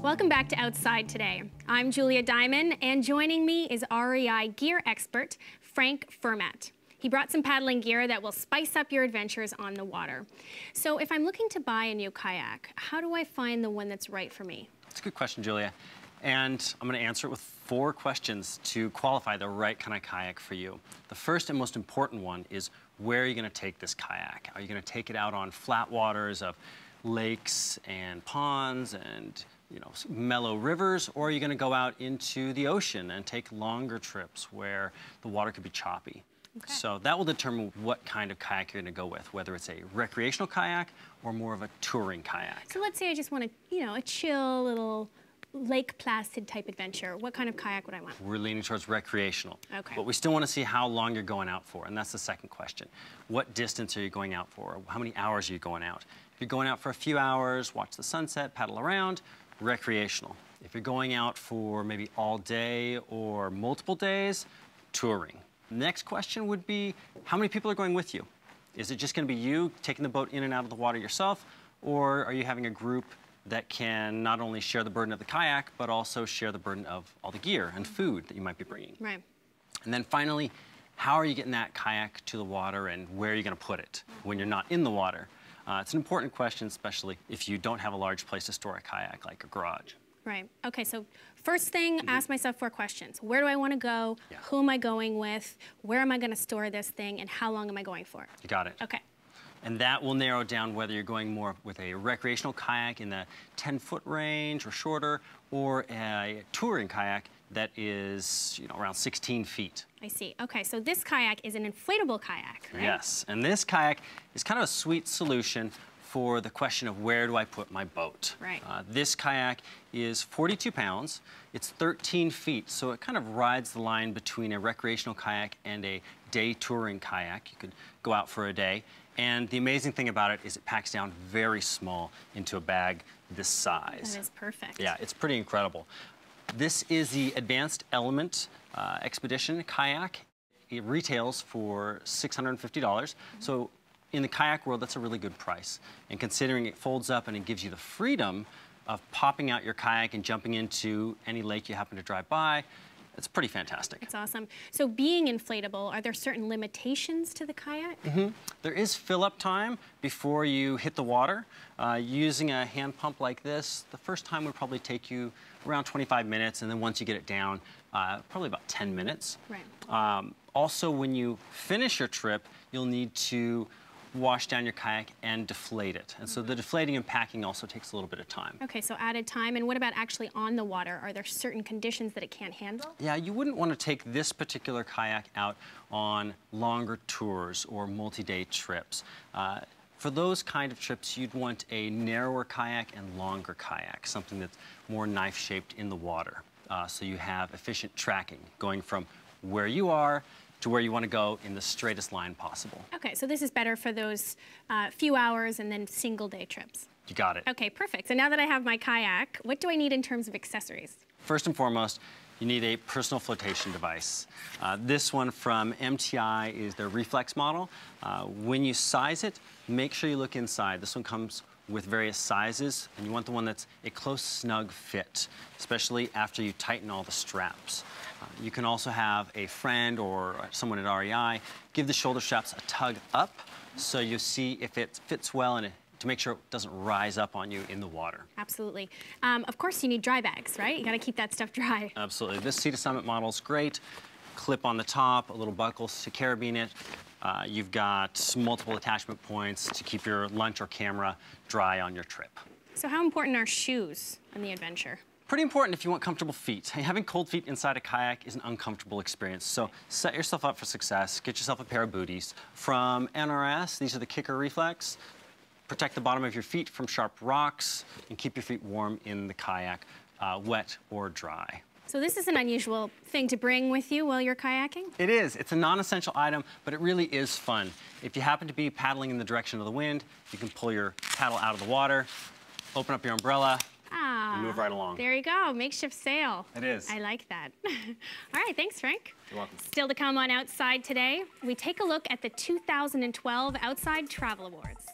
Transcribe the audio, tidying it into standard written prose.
Welcome back to Outside Today. I'm Julia Diamond, and joining me is REI gear expert Frank Firmat. He brought some paddling gear that will spice up your adventures on the water. So if I'm looking to buy a new kayak, how do I find the one that's right for me? That's a good question, Julia. And I'm going to answer it with 4 questions to qualify the right kind of kayak for you. The first and most important one is, where are you going to take this kayak? Are you going to take it out on flat waters of lakes and ponds and mellow rivers, or are you going to go out into the ocean and take longer trips where the water could be choppy? Okay. So that will determine what kind of kayak you're going to go with, whether it's a recreational kayak or more of a touring kayak. So let's say I just want a chill little Lake Placid type adventure. What kind of kayak would I want? We're leaning towards recreational. Okay. But we still want to see how long you're going out for, and that's the second question. What distance are you going out for? How many hours are you going out? If you're going out for a few hours, watch the sunset, paddle around, recreational. If you're going out for maybe all day or multiple days, touring. Next question would be, how many people are going with you? Is it just going to be you taking the boat in and out of the water yourself, or are you having a group that can not only share the burden of the kayak, but also share the burden of all the gear and food that you might be bringing? Right. And then finally, how are you getting that kayak to the water, and where are you going to put it when you're not in the water? It's an important question, especially if you don't have a large place to store a kayak, like a garage. Right. Okay, so first thing, ask myself 4 questions. Where do I want to go? Yeah. Who am I going with? Where am I going to store this thing? And how long am I going for? You got it. Okay. And that will narrow down whether you're going more with a recreational kayak in the 10-foot range or shorter, or a touring kayak that is around 16 feet. I see. Okay, so this kayak is an inflatable kayak, right? Yes, and this kayak is kind of a sweet solution for the question of, where do I put my boat? Right. This kayak is 42 pounds. It's 13 feet, so it kind of rides the line between a recreational kayak and a day touring kayak. You could go out for a day. And the amazing thing about it is it packs down very small into a bag this size. That is perfect. Yeah, it's pretty incredible. This is the Advanced Element Expedition kayak. It retails for $650. So in the kayak world, that's a really good price. And considering it folds up and it gives you the freedom of popping out your kayak and jumping into any lake you happen to drive by, it's pretty fantastic. It's awesome. So being inflatable, are there certain limitations to the kayak? There is fill-up time before you hit the water. Using a hand pump like this, the first time would probably take you around 25 minutes, and then once you get it down, probably about 10 minutes. Right. Also, when you finish your trip, you'll need to wash down your kayak and deflate it. And so the deflating and packing also takes a little bit of time. Okay, so added time. And what about actually on the water? Are there certain conditions that it can't handle? Yeah, you wouldn't want to take this particular kayak out on longer tours or multi-day trips. For those kind of trips, you'd want a narrower kayak and longer kayak, something that's more knife-shaped in the water. So you have efficient tracking, going from where you are to where you want to go in the straightest line possible. Okay, so this is better for those few hours and then single-day trips. You got it. Okay, perfect. So now that I have my kayak, what do I need in terms of accessories? First and foremost, you need a personal flotation device. This one from MTI is their Reflex model. When you size it, make sure you look inside. This one comes with various sizes, and you want the one that's a close, snug fit, especially after you tighten all the straps. You can also have a friend or someone at REI give the shoulder straps a tug up, so you see if it fits well and to make sure it doesn't rise up on you in the water. Absolutely. Of course, you need dry bags, right? You got to keep that stuff dry. Absolutely. This Sea to Summit model is great. Clip on the top, a little buckle to carabine it. You've got multiple attachment points to keep your lunch or camera dry on your trip. So how important are shoes on the adventure? Pretty important if you want comfortable feet. Having cold feet inside a kayak is an uncomfortable experience, so set yourself up for success. Get yourself a pair of booties. From NRS, these are the Kicker Reflex. Protect the bottom of your feet from sharp rocks and keep your feet warm in the kayak, wet or dry. So this is an unusual thing to bring with you while you're kayaking? It is. It's a non-essential item, but it really is fun. If you happen to be paddling in the direction of the wind, you can pull your paddle out of the water, open up your umbrella, and move right along. There you go. Makeshift sail. It is. I like that. All right. Thanks, Frank. You're welcome. Still to come on Outside Today, we take a look at the 2012 Outside Travel Awards.